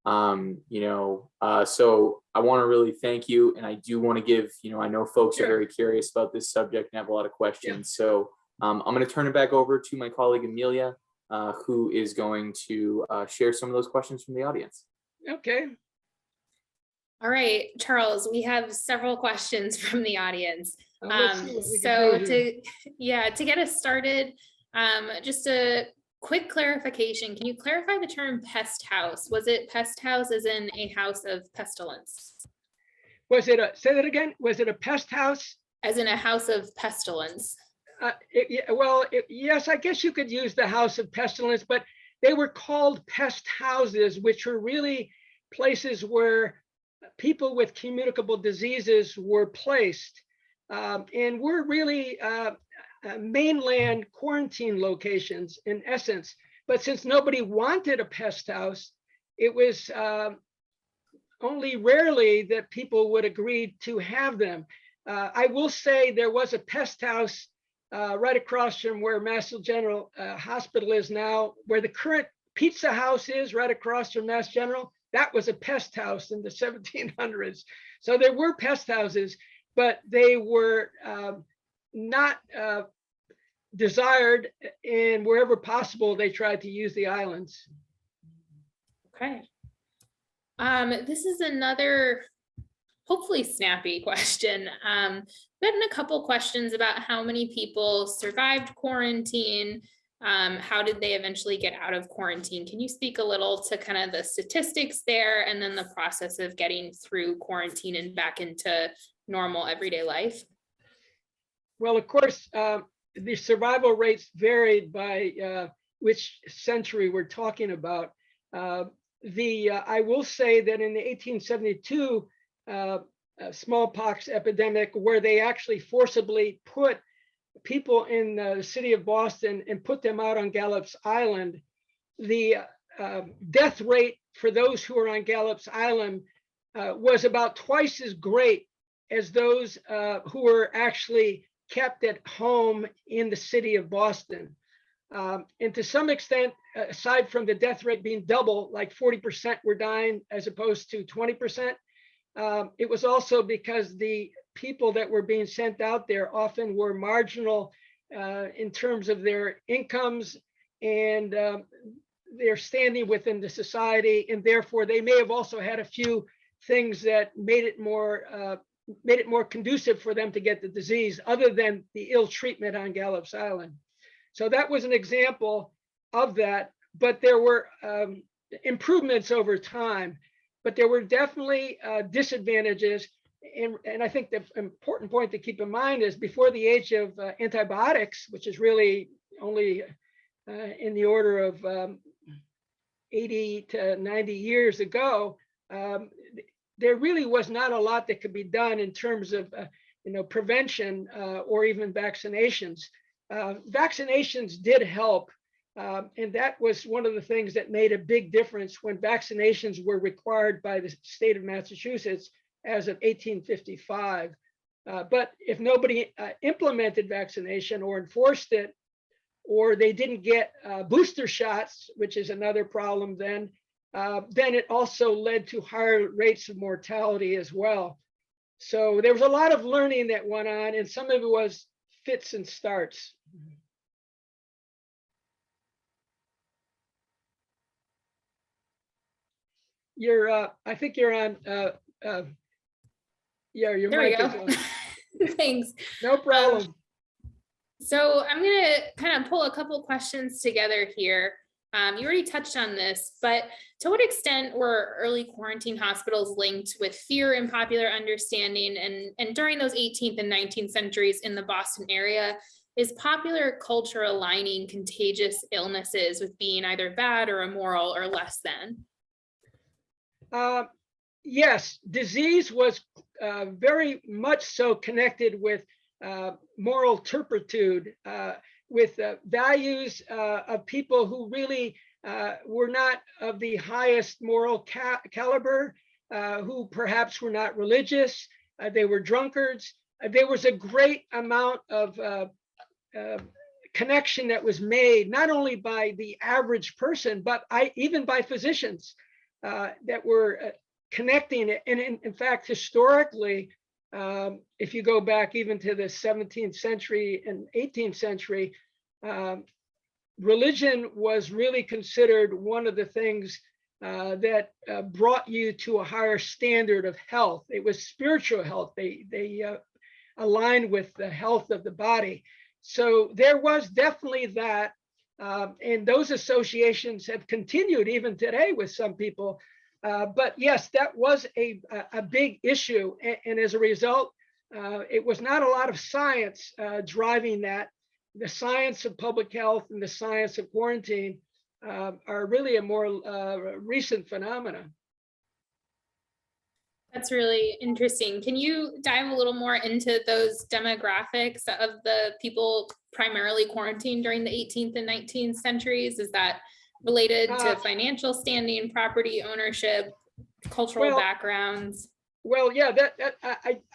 So I want to really thank you, and I do want to give, I know folks are very curious about this subject and have a lot of questions. Yeah. So I'm going to turn it back over to my colleague Amelia, who is going to share some of those questions from the audience. Okay. All right, Charles, we have several questions from the audience. So to get us started, just a quick clarification. Can you clarify the term pest house? Was it pest house as in a house of pestilence? Was it say that again? Was it a pest house? As in a house of pestilence? Yes, I guess you could use the house of pestilence, but they were called pest houses, which were really places where people with communicable diseases were placed. And were really mainland quarantine locations in essence. But since nobody wanted a pest house, it was only rarely that people would agree to have them. I will say there was a pest house right across from where Mass General Hospital is now, where the current pizza house is right across from Mass General. That was a pest house in the 1700s. So there were pest houses, but they were not desired, and wherever possible, they tried to use the islands. Okay. This is another hopefully snappy question. Gotten a couple questions about how many people survived quarantine. How did they eventually get out of quarantine? Can you speak a little to kind of the statistics there, and then the process of getting through quarantine and back into normal everyday life? Well, of course, the survival rates varied by which century we're talking about. I will say that in the 1872 smallpox epidemic, where they actually forcibly put people in the city of Boston and put them out on Gallup's Island, the death rate for those who were on Gallup's Island was about twice as great as those who were actually kept at home in the city of Boston. And to some extent, aside from the death rate being double, like 40% were dying as opposed to 20%, it was also because the people that were being sent out there often were marginal in terms of their incomes and their standing within the society, and therefore they may have also had a few things that made it more conducive for them to get the disease, other than the ill treatment on Gallup's Island. So that was an example of that, but there were improvements over time, but there were definitely disadvantages. And I think the important point to keep in mind is before the age of antibiotics, which is really only in the order of 80 to 90 years ago, there really was not a lot that could be done in terms of prevention or even vaccinations. Vaccinations did help, and that was one of the things that made a big difference when vaccinations were required by the state of Massachusetts as of 1855. But if nobody implemented vaccination or enforced it, or they didn't get booster shots, which is another problem then it also led to higher rates of mortality as well. So there was a lot of learning that went on, and some of it was fits and starts. I think you're on, yeah, your There we mic go. is on. Thanks. No problem. So I'm going to kind of pull a couple questions together here. You already touched on this, but to what extent were early quarantine hospitals linked with fear and popular understanding? And during those 18th and 19th centuries in the Boston area, is popular culture aligning contagious illnesses with being either bad or immoral or less than? Yes, disease was very much so connected with moral turpitude, with values of people who really were not of the highest moral caliber, who perhaps were not religious, they were drunkards. There was a great amount of connection that was made, not only by the average person, but even by physicians that were connecting it. And in fact, historically, if you go back even to the 17th century and 18th century, religion was really considered one of the things that brought you to a higher standard of health. It was spiritual health. They aligned with the health of the body. So there was definitely that. And those associations have continued even today with some people. But yes, that was a big issue. And as a result, it was not a lot of science driving that. The science of public health and the science of quarantine are really a more recent phenomena. That's really interesting. Can you dive a little more into those demographics of the people primarily quarantined during the 18th and 19th centuries? Is that related to financial standing, property ownership, cultural backgrounds? Well, yeah,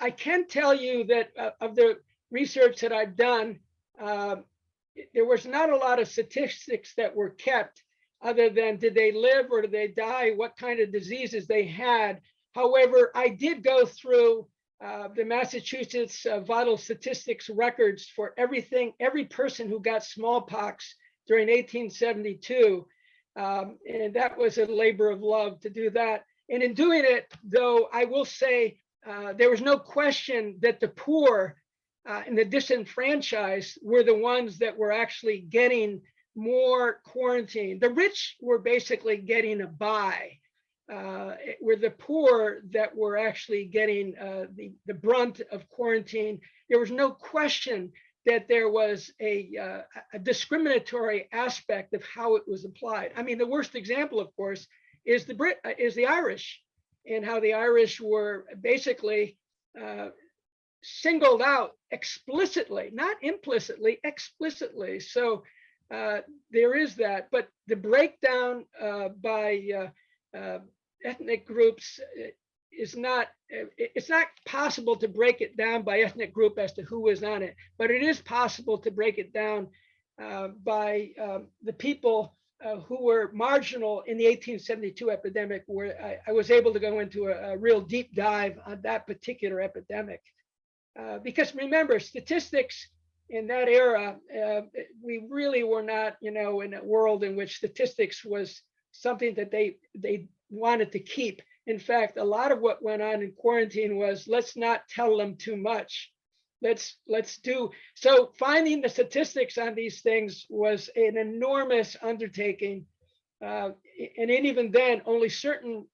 I can tell you that of the research that I've done, there was not a lot of statistics that were kept other than did they live or did they die, what kind of diseases they had. However, I did go through the Massachusetts vital statistics records for every person who got smallpox during 1872. And that was a labor of love to do that. And in doing it, though, I will say there was no question that the poor and the disenfranchised were the ones that were actually getting more quarantine. The rich were basically getting a buy. Were the poor that were actually getting the brunt of quarantine. There was no question that there was a discriminatory aspect of how it was applied. I mean, the worst example, of course, is the Irish, and how the Irish were basically singled out explicitly, not implicitly, explicitly. So there is that, but the breakdown by ethnic groups is not, it's not possible to break it down by ethnic group as to who was on it, but it is possible to break it down by the people who were marginal in the 1872 epidemic, where I was able to go into a real deep dive on that particular epidemic. Because remember, statistics in that era, we really were not, in a world in which statistics was something that they wanted to keep. In fact, a lot of what went on in quarantine was, let's not tell them too much. Let's do. So finding the statistics on these things was an enormous undertaking. And even then, only certain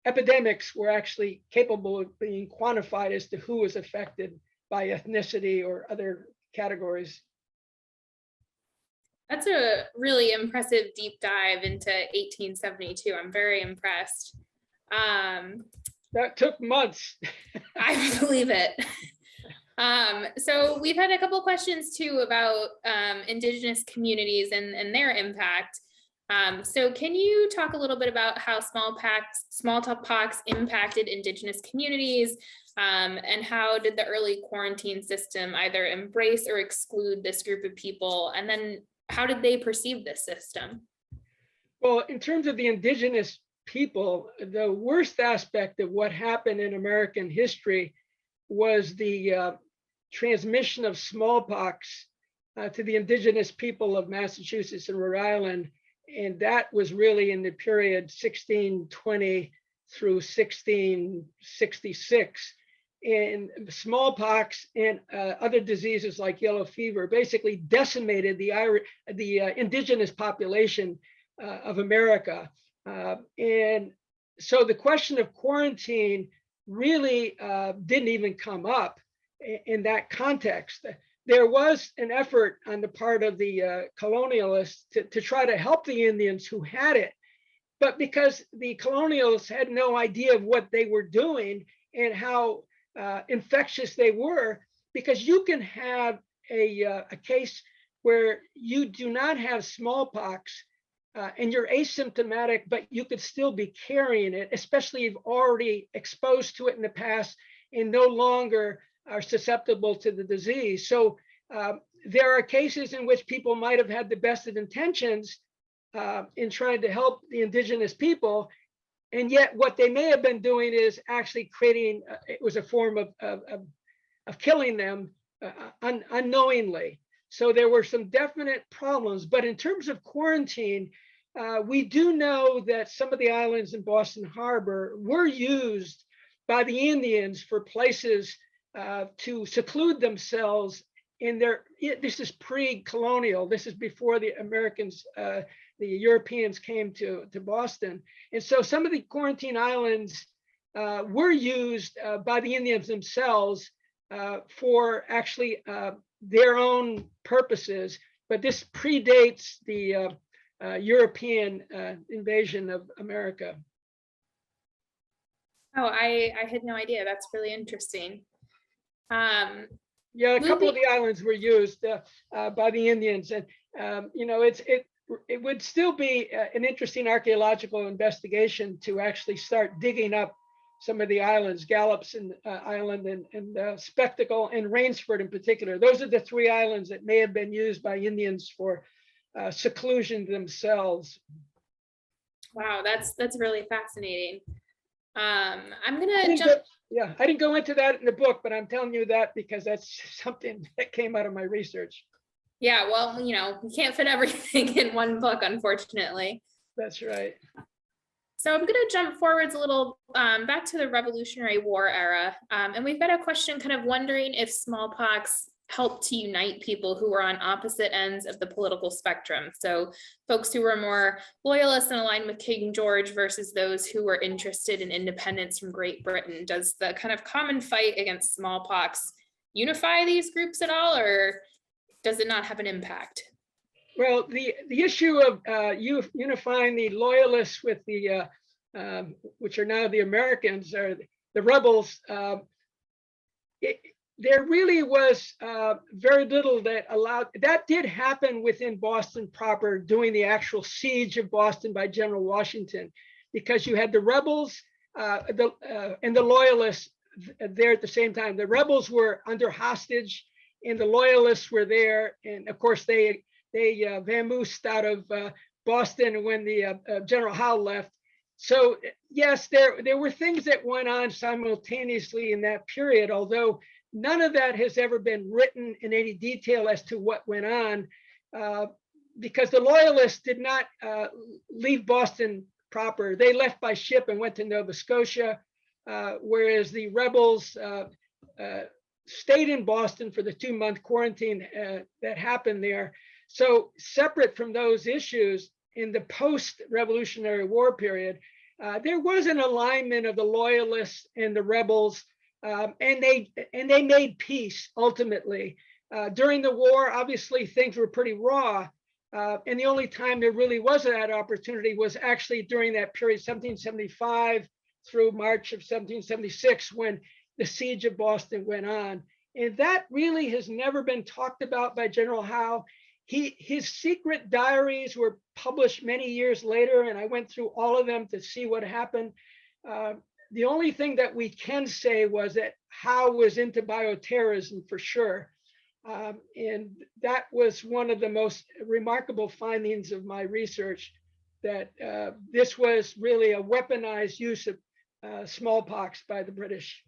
epidemics were actually capable of being quantified as to who was affected by ethnicity or other categories. That's a really impressive deep dive into 1872. I'm very impressed. That took months. I believe it. So we've had a couple questions too about Indigenous communities and their impact. So can you talk a little bit about how smallpox impacted Indigenous communities, and how did the early quarantine system either embrace or exclude this group of people? And then how did they perceive this system? Well, in terms of the Indigenous people, the worst aspect of what happened in American history was the transmission of smallpox to the Indigenous people of Massachusetts and Rhode Island. And that was really in the period 1620 through 1666. And smallpox and other diseases like yellow fever basically decimated the Indigenous population of America. And so the question of quarantine really didn't even come up in that context. There was an effort on the part of the colonialists to try to help the Indians who had it, but because the colonialists had no idea of what they were doing and how infectious they were, because you can have a case where you do not have smallpox and you're asymptomatic, but you could still be carrying it, especially if you've already exposed to it in the past and no longer are susceptible to the disease. So there are cases in which people might have had the best of intentions in trying to help the Indigenous people, and yet what they may have been doing is actually creating, it was a form of killing them unknowingly. So there were some definite problems. But in terms of quarantine, we do know that some of the islands in Boston Harbor were used by the Indians for places to seclude themselves in their, this is pre-colonial, this is before the Americans the Europeans came to Boston. And so some of the quarantine islands were used by the Indians themselves for actually their own purposes, but this predates the European invasion of America. Oh, I had no idea. That's really interesting. Yeah, a couple of the islands were used by the Indians, and it would still be an interesting archaeological investigation to actually start digging up some of the islands, Gallops Island and Spectacle and Rainsford in particular. Those are the three islands that may have been used by Indians for seclusion themselves. Wow, that's really fascinating. I'm gonna jump. I didn't go into that in the book, but I'm telling you that because that's something that came out of my research. Yeah, well, you can't fit everything in one book, unfortunately. That's right. So I'm going to jump forwards a little back to the Revolutionary War era. And we've got a question kind of wondering if smallpox helped to unite people who were on opposite ends of the political spectrum. So folks who were more loyalist and aligned with King George versus those who were interested in independence from Great Britain. Does the kind of common fight against smallpox unify these groups at all, or does it not have an impact? Well, the issue of unifying the loyalists with the, which are now the Americans or the rebels, there really was very little that allowed. That did happen within Boston proper during the actual siege of Boston by General Washington, because you had the rebels and the loyalists there at the same time. The rebels were under hostage, and the loyalists were there, and of course they vamoosed out of Boston when the General Howe left. So yes, there were things that went on simultaneously in that period, although none of that has ever been written in any detail as to what went on, because the loyalists did not leave Boston proper. They left by ship and went to Nova Scotia, whereas the rebels stayed in Boston for the 2-month quarantine that happened there. So separate from those issues, in the post-Revolutionary War period, there was an alignment of the loyalists and the rebels, and they made peace ultimately. During the war, obviously things were pretty raw, and the only time there really was that opportunity was actually during that period, 1775 through March of 1776, when the siege of Boston went on. And that really has never been talked about by General Howe. His secret diaries were published many years later, and I went through all of them to see what happened. The only thing that we can say was that Howe was into bioterrorism for sure. And that was one of the most remarkable findings of my research, that this was really a weaponized use of smallpox by the British.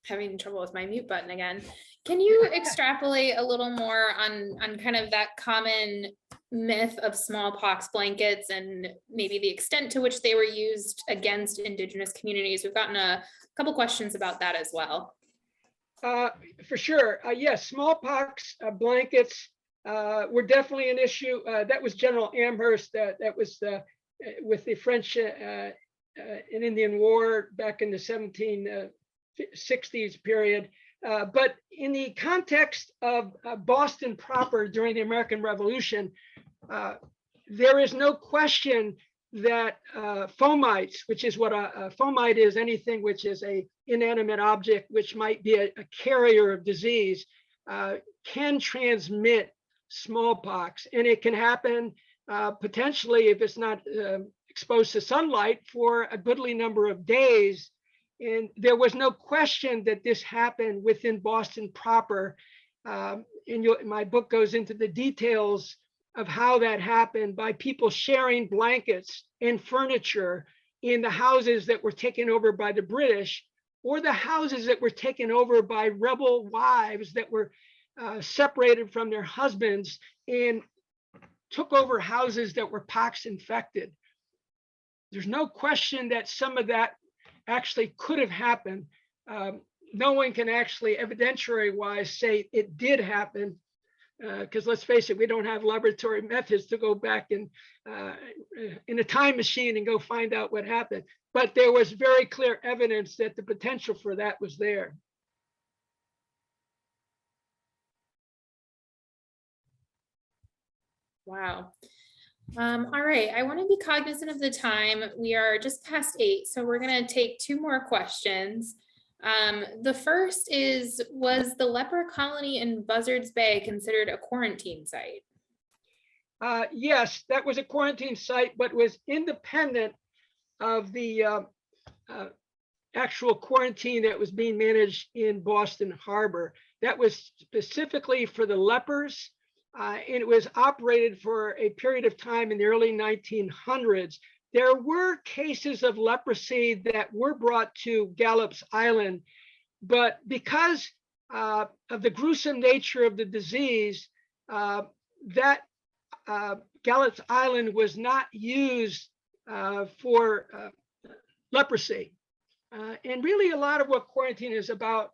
Having trouble with my mute button again. Can you extrapolate a little more on kind of that common myth of smallpox blankets and maybe the extent to which they were used against Indigenous communities? We've gotten a couple questions about that as well. For sure. Yes, smallpox blankets were definitely an issue. That was General Amherst. That was with the French and Indian War back in the 1760s period. But in the context of Boston proper during the American Revolution, there is no question that fomites, which is what a fomite is, anything which is a inanimate object which might be a carrier of disease, can transmit smallpox. And it can happen potentially, if it's not exposed to sunlight, for a goodly number of days. And there was no question that this happened within Boston proper. My book goes into the details of how that happened by people sharing blankets and furniture in the houses that were taken over by the British, or the houses that were taken over by rebel wives that were separated from their husbands and took over houses that were pox infected. There's no question that some of that actually could have happened. no one can actually evidentiary wise say it did happen. Because let's face it, we don't have laboratory methods to go back and in a time machine and go find out what happened. But there was very clear evidence that the potential for that was there. Wow. All right, I want to be cognizant of the time. We are just past 8, so we're going to take 2 more questions. The first is, was the leper colony in Buzzards Bay considered a quarantine site? Yes, that was a quarantine site, but was independent of the actual quarantine that was being managed in Boston Harbor. That was specifically for the lepers, and it was operated for a period of time in the early 1900s. There were cases of leprosy that were brought to Gallup's Island, but because of the gruesome nature of the disease, that Gallup's Island was not used for leprosy. And really a lot of what quarantine is about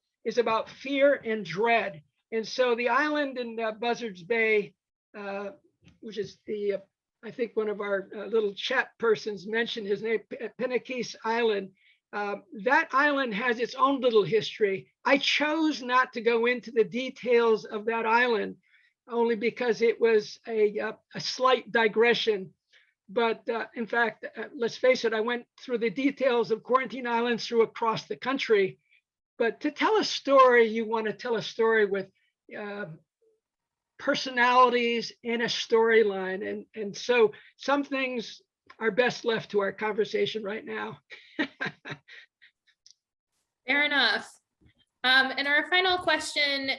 fear and dread. And so the island in Buzzards Bay, which is the, I think one of our little chat persons mentioned his name, Penaquis Island. That island has its own little history. I chose not to go into the details of that island only because it was a slight digression. But in fact, let's face it, I went through the details of quarantine islands through across the country. But to tell a story, you want to tell a story with personalities and a storyline. And so some things are best left to our conversation right now. Fair enough. And our final question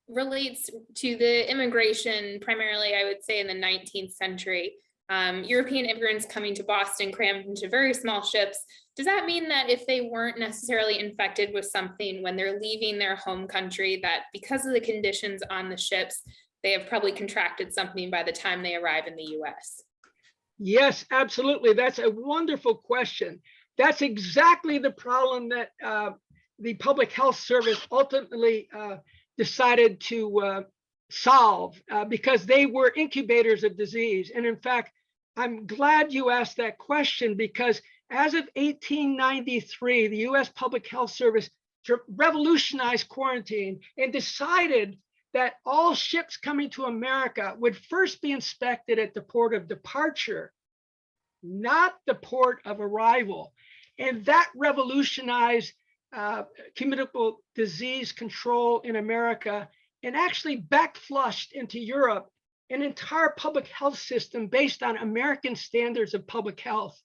relates to the immigration, primarily, I would say, in the 19th century. European immigrants coming to Boston crammed into very small ships. Does that mean that if they weren't necessarily infected with something when they're leaving their home country, that because of the conditions on the ships, they have probably contracted something by the time they arrive in the US? Yes, absolutely. That's a wonderful question. That's exactly the problem that the Public Health Service ultimately decided to solve because they were incubators of disease. And in fact, I'm glad you asked that question because as of 1893, the US Public Health Service revolutionized quarantine and decided that all ships coming to America would first be inspected at the port of departure, not the port of arrival. And that revolutionized communicable disease control in America and actually backflushed into Europe an entire public health system based on American standards of public health.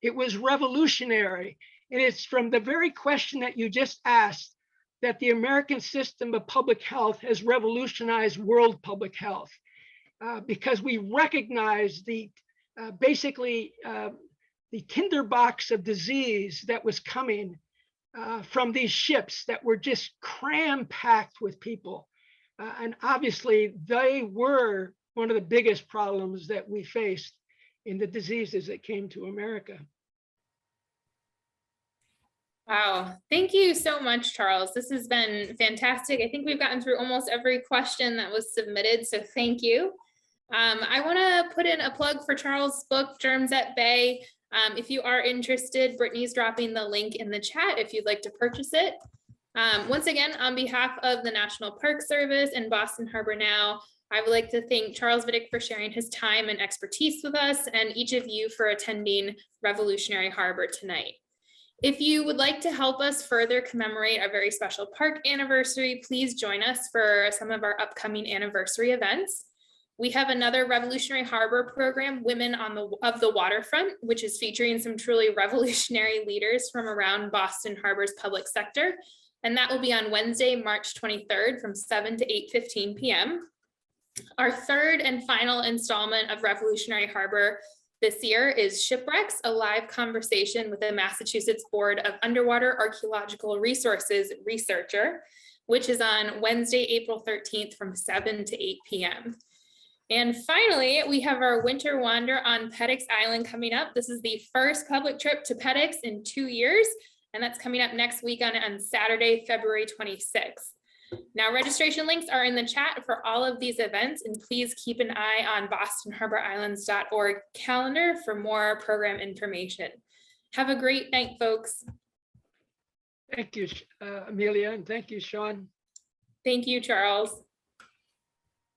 It was revolutionary. And it's from the very question that you just asked that the American system of public health has revolutionized world public health because we recognize the basically the tinderbox of disease that was coming from these ships that were just cram-packed with people. And obviously, they were one of the biggest problems that we faced in the diseases that came to America. Wow, thank you so much, Charles. This has been fantastic. I think we've gotten through almost every question that was submitted, so thank you. I want to put in a plug for Charles' book, Germs at Bay. If you are interested, Brittany's dropping the link in the chat if you'd like to purchase it. Once again, on behalf of the National Park Service and Boston Harbor Now, I would like to thank Charles Vidich for sharing his time and expertise with us, and each of you for attending Revolutionary Harbor tonight. If you would like to help us further commemorate our very special park anniversary, please join us for some of our upcoming anniversary events. We have another Revolutionary Harbor program, Women of the Waterfront, which is featuring some truly revolutionary leaders from around Boston Harbor's public sector. And that will be on Wednesday, March 23rd from 7 to 8:15 p.m. Our third and final installment of Revolutionary Harbor this year is Shipwrecks, a live conversation with the Massachusetts Board of Underwater Archaeological Resources researcher, which is on Wednesday, April 13th from 7 to 8 p.m. And finally, we have our winter wander on Pedix Island coming up. This is the first public trip to Pedix in 2 years. And that's coming up next week on Saturday, February 26th. Now, registration links are in the chat for all of these events, and please keep an eye on bostonharborislands.org calendar for more program information. Have a great night, folks. Thank you, Amelia, and thank you, Sean. Thank you, Charles.